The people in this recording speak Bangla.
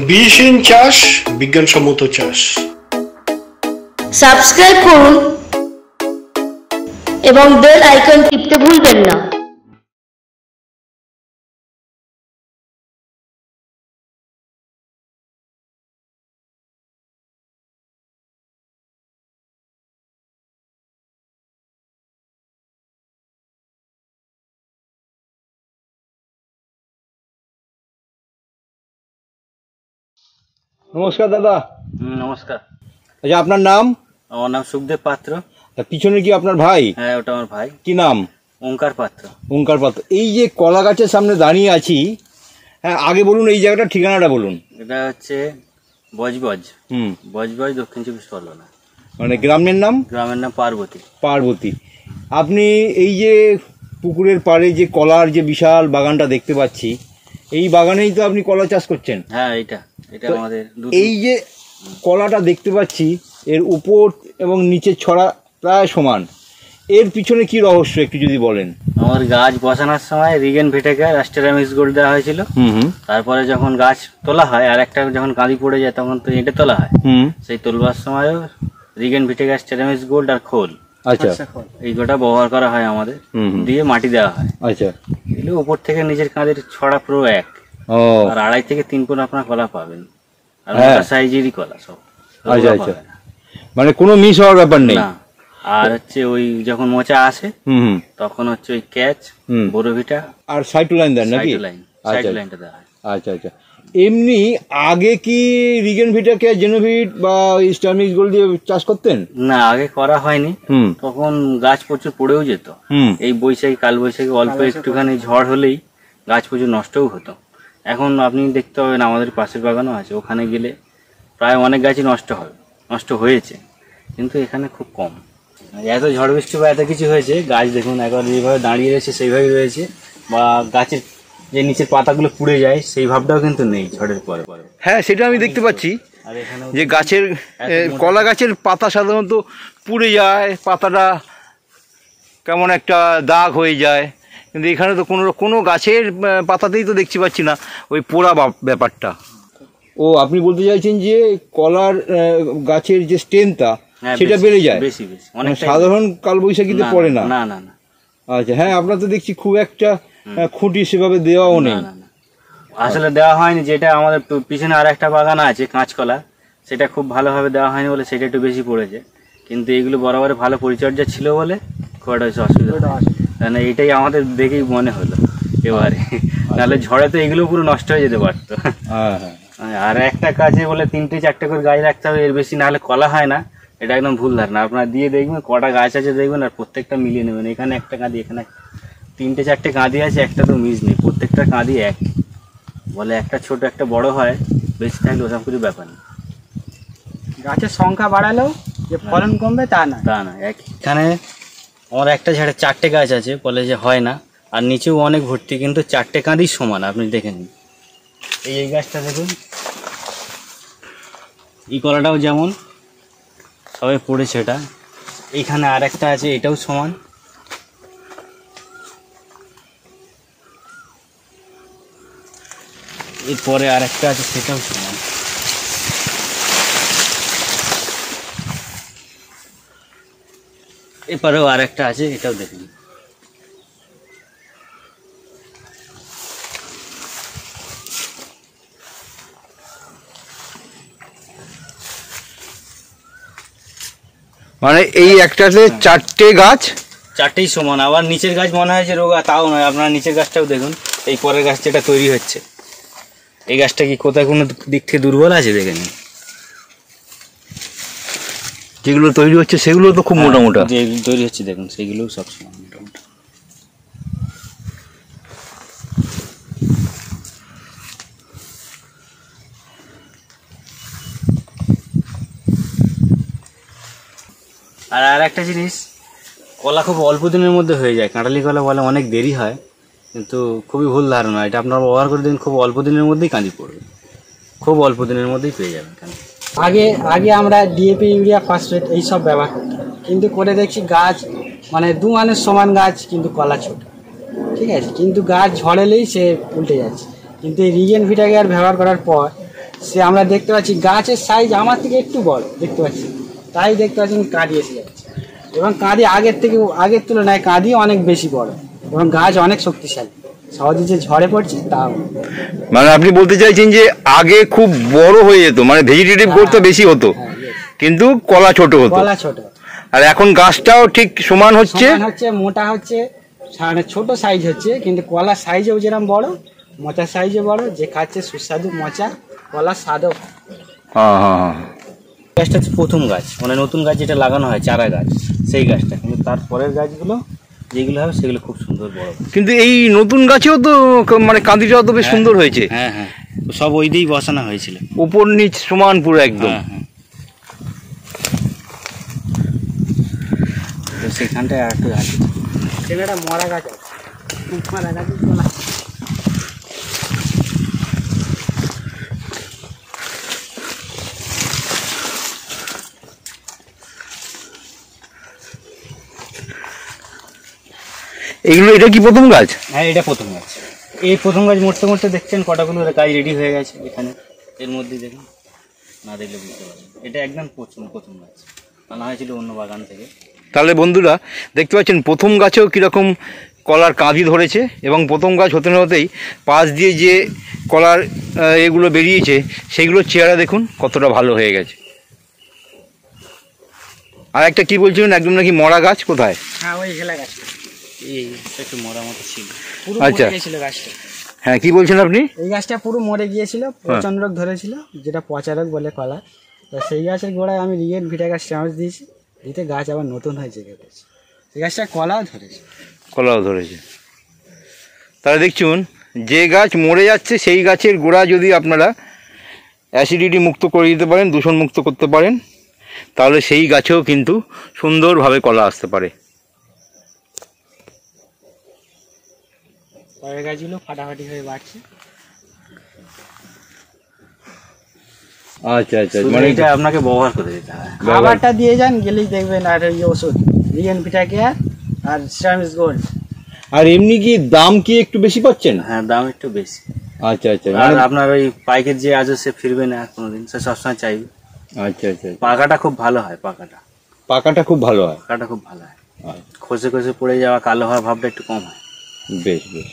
বীজহীন চাষ বিজ্ঞানসম্মত চাষ। সাবস্ক্রাইব করুন এবং বেল আইকন টিপতে ভুলবেন না। নমস্কার দাদা। নমস্কার। আচ্ছা, আপনার নাম? আমার নাম সুখদেব পাত্র। পিছনে কি আপনার ভাই? হ্যাঁ, ওটা আমার ভাই। কি নাম? ওঙ্কার পাত্র। ওঙ্কার পাত্র। এই যে কলা গাছের সামনে দাঁড়িয়ে আছি, হ্যাঁ আগে বলুন এই জায়গাটা ঠিকানাটা বলুন। এটা হচ্ছে বজবজ। বজবজ, দক্ষিণ চব্বিশ পরগনা। মানে গ্রামের নাম? গ্রামের নাম পার্বতী। পার্বতী। আপনি এই যে পুকুরের পাড়ে যে কলার যে বিশাল বাগানটা দেখতে পাচ্ছি, এই বাগানেই তো আপনি কলা চাষ করছেন? হ্যাঁ, এটা আমাদের। এই যে কলাটা দেখতে পাচ্ছি, এর উপর এবং নিচের ছড়া প্রায় সমান, এর পিছনে কি রহস্য একটু যদি বলেন। আমার গাছ বসানোর সময় রিগেন ভিটেকার অ্যাস্টেরামিক্স গোল্ড দেওয়া হয়েছিল। তারপরে যখন গাছ তোলা হয়, আর একটা যখন কাঁদি পড়ে যায় তখন তো এঁটে তোলা হয়, সেই তোলবার সময়ও রিগেন ভিটেকার অ্যাস্টেরামিক্স গোল্ড আর খোল, আচ্ছা, এই গোটা ব্যবহার করা হয় আমাদের। দিয়ে মাটি দেওয়া হয়। আচ্ছা, এগুলো উপর থেকে নিচের কাঁদের ছড়া পুরো এক। আর 2.5 থেকে 3 ফুট আপনার কলা পাবেন, আর সাইজেরই কলা সব। আচ্ছা আচ্ছা, মানে কোনো মিস হওয়ার ব্যাপার নেই। আর হচ্ছে ওই যখন মোচা আসে তখন হচ্ছে ওই ক্যাচ, বোরোভিটা আর সাইটোলাইন দেন নাকি? সাইটোলাইনটা দেওয়া হয়। আচ্ছা আচ্ছা। এমনি আগে কি রিগেন ভিটাকে জেনোভিট বা স্টারমিক্স গোল্ড দিয়ে চাষ করতেন? না, আগে করা হয়নি। তখন গাছ প্রচুর পড়েও যেত। এই বৈশাখী, কাল বৈশাখী অল্প একটুখানি ঝড় হলেই গাছ প্রচুর নষ্টও হতো। এখন আপনি দেখতে পাবেন আমাদের পাশের বাগানও আছে, ওখানে গেলে প্রায় অনেক গাছই নষ্ট হয়েছে, কিন্তু এখানে খুব কম। এত ঝড় বৃষ্টি বা এত কিছু হয়েছে, গাছ দেখুন একবার যেভাবে দাঁড়িয়ে রয়েছে সেইভাবেই রয়েছে, বা গাছের যে নিচের পাতাগুলো পুড়ে যায় সেই ভাবটাও কিন্তু নেই ঝড়ের পরে। হ্যাঁ, সেটা আমি দেখতে পাচ্ছি যে গাছের কলা গাছের পাতা সাধারণত পুড়ে যায়, পাতাটা কেমন একটা দাগ হয়ে যায়, কিন্তু এখানে তো কোনো গাছের পাতাতেই তো দেখতে পাচ্ছি না ওই পোড়া ব্যাপারটা। ও, আপনি বলতে চাইছেন যে কলার গাছের যে স্ট্রেংথটা সেটা বেড়ে যায় বেশি, সাধারণ কালবৈশাখীতে পড়ে না? না না না। আচ্ছা, হ্যাঁ, আপনার তো দেখছি খুব একটা খুঁটি সেভাবে দেওয়াও নেই। আসলে দেওয়া হয়নি। যেটা আমাদের পিছনে আর একটা বাগান আছে কাঁচকলা, সেটা খুব ভালোভাবে দেওয়া হয়নি বলে সেটা একটু বেশি পড়েছে, কিন্তু এগুলো বরাবর ভালো পরিচর্যা ছিল বলে খুব একটা অসুবিধা, কারণ এটাই আমাদের দেখেই মনে হলো এবারে। নাহলে ঝড়ে তো এগুলো পুরো নষ্ট হয়ে যেতে পারতো। আর একটা কাজে বলে 3-4টে করে গাছ রাখতে হবে, এর বেশি নাহলে কলা হয় না, এটা একদম ভুল ধারণা। আপনারা দিয়ে দেখবেন কটা গাছ আছে দেখবেন, আর প্রত্যেকটা মিলিয়ে নেবেন। এখানে একটা কাঁদি, এখানে 3-4টে কাঁদি আছে, একটা তো মিস নেই, প্রত্যেকটা কাঁদি এক। বলে একটা ছোট একটা বড় হয়, বেশি থাকলে ওসব কিছু ব্যাপার নেই। গাছের সংখ্যা বাড়ালেও যে ফলন কমবে তা না। এখানে আমার একটা ঝাড়ে 4টে গাছ আছে, বলে যে হয় না, আর নিচেও অনেক ভর্তি, কিন্তু 4টে কাঁদি সমান। আপনি দেখে নিন, এই গাছটা দেখুন, এই কলাটাও যেমন সবাই পড়েছে, এটা এইখানে আর একটা আছে, এটাও সমান। এরপরে আর একটা আছে, সেটাও সমান। এরপরেও আর একটা আছে, এটাও দেখুন। মানে এই একটাতে 4টে গাছ, 4টেই সমান। আবার নিচের গাছ মনে হয় যে রোগা, তাও নয়। আপনার নিচের গাছটাও দেখুন, এই পরের গাছ যেটা তৈরি হচ্ছে, এই গাছটা কি কোথায় কোনো দিক থেকে দুর্বল আছে দেখে নিন। যেগুলো তৈরি হচ্ছে সেগুলো তো খুব মোটামোটা। যেগুলো তৈরি হচ্ছে দেখুন, সেগুলোও সব সমান মোটামোটা। আর একটা জিনিস, কলা খুব অল্প দিনের মধ্যে হয়ে যায়। কাঁঠালি কলা বলে অনেক দেরি হয়, কিন্তু খুবই ভুল ধারণা। এটা আপনারা ব্যবহার করে দিন, খুব অল্প দিনের মধ্যেই কাঁদি পড়বে, খুব অল্প দিনের মধ্যেই পেয়ে যাবেন। আগে আমরা ডিএপি, ইউরিয়া, ফসফেট এইসব ব্যবহার করতাম, কিন্তু করে দেখছি গাছ মানে 2 মানের সমান গাছ, কিন্তু কলা ছোট। ঠিক আছে, কিন্তু গাছ ঝড়েলেই সে উল্টে যাচ্ছে। কিন্তু এই রিগেন ভিটাকে আর ব্যবহার করার পর সে আমরা দেখতে পাচ্ছি গাছের সাইজ আমার থেকে একটু বড় দেখতে পাচ্ছি, তাই দেখতে পাচ্ছি কাঁদি এসে যাচ্ছে এবং কাঁদি আগের তুলনায় কাঁদি অনেক বেশি বড় এবং গাছ অনেক শক্তিশালী, সহজে যে ঝড়ে পড়ছে তাও। মানে আপনি বলতে চাইছেন যে আগে খুব বড় হয়ে যেত, মানে ভেজিটেটিভ গ্রোথ বেশি হতো, কিন্তু কলা ছোট হতো। কলা ছোট, আর এখন গাছটাও ঠিক সমান হচ্ছে, মোটা হচ্ছে, ছোট সাইজ হচ্ছে, কিন্তু কলার সাইজেও যেরকম বড়, মোচার সাইজে বড়, যে খাচ্ছে সুস্বাদু মোচা, কলার স্বাদও। হ্যাঁ হ্যাঁ হ্যাঁ। গাছটা হচ্ছে প্রথম গাছ, মানে নতুন গাছ যেটা লাগানো হয় চারা গাছ, সেই গাছটা। কিন্তু তারপরের গাছগুলো যেগুলো হবে সেগুলো খুব সুন্দর বড়। কিন্তু এই নতুন গাছেও তো মানে কাঁদিটাও তো বেশ সুন্দর হয়েছে। হ্যাঁ হ্যাঁ, সব ওই দিয়েই বসানো হয়েছিল, উপর নিচ সমান পুরো একদম। তো সেখানটায় আর একটু গাছ সেখানে মরা গাছ আছে, মরা গাছ এইগুলো, এটা কি প্রথম গাছ? হ্যাঁ এটা প্রথম গাছ। এই প্রথম গাছ মরতে মরতে দেখছেন কটাগুলো গাছ রেডি হয়ে গেছে এখানে, এর মধ্যেই দেখুন, না দেখলে বুঝতে পারবেন এটা একদম প্রথম গাছ, আনা হয়েছিল অন্য বাগান থেকে। তাহলে বন্ধুরা দেখতে পাচ্ছেন প্রথম গাছেও কীরকম কলার কাঁদি ধরেছে, এবং প্রথম গাছ হতে না হতেই পাশ দিয়ে যে কলার এগুলো বেরিয়েছে সেইগুলোর চেহারা দেখুন কতটা ভালো হয়ে গেছে। আর একটা কি বলছিলেন, একদম নাকি মরা গাছ? কোথায়? হ্যাঁ ওই হেলা গাছ, এই একটু মরা মতো ছিল, পুরো আচ্ছা। মরে গিয়েছিল গাছটা। হ্যাঁ কি বলছেন আপনি? এই গাছটা পুরো মরে গিয়েছিল, পচন রোগ ধরেছিল, যেটা পচা রোগ বলে কলা। তো সেই গাছের গোড়ায় আমি রিগেন ভিটাগাস চামচ দিয়েছি, দিতে গাছ আবার নতুন হয়ে জেগে গেছে। সেই গাছটা কলাও ধরেছে। কলাও ধরেছে। তাহলে দেখছুন যে গাছ মরে যাচ্ছে সেই গাছের গোড়া যদি আপনারা অ্যাসিডিটি মুক্ত করে দিতে পারেন, দূষণ মুক্ত করতে পারেন, তাহলে সেই গাছেও কিন্তু সুন্দরভাবে কলা আসতে পারে। পরের গাছগুলো ফাটাফাটি হয়ে বাড়ছে। আচ্ছা আচ্ছা, মানে এটা আপনাকে ব্যবহার করে দিতে হয়, খাবারটা দিয়ে যান, গেলেই দেখবেন। আর এই ওষুধ রিগেন ভিটা কেয়ার আর সিরামিক্স গোল্ড। আর এমনি কি দাম কি একটু বেশি পাচ্ছেন? হ্যাঁ দাম একটু বেশি। আচ্ছা আচ্ছা, আর আপনার ওই পাইকের যে আজ সে ফিরবে না কোনোদিন, সে সবসময় চাইবে। আচ্ছা আচ্ছা, পাকাটা খুব ভালো হয়, পাকাটা খুব ভালো হয়, পাকাটা খুব ভালো হয়, খসে খসে পড়ে যাওয়া কালো হওয়ার ভাবটা একটু কম হয়। বেশ বেশ।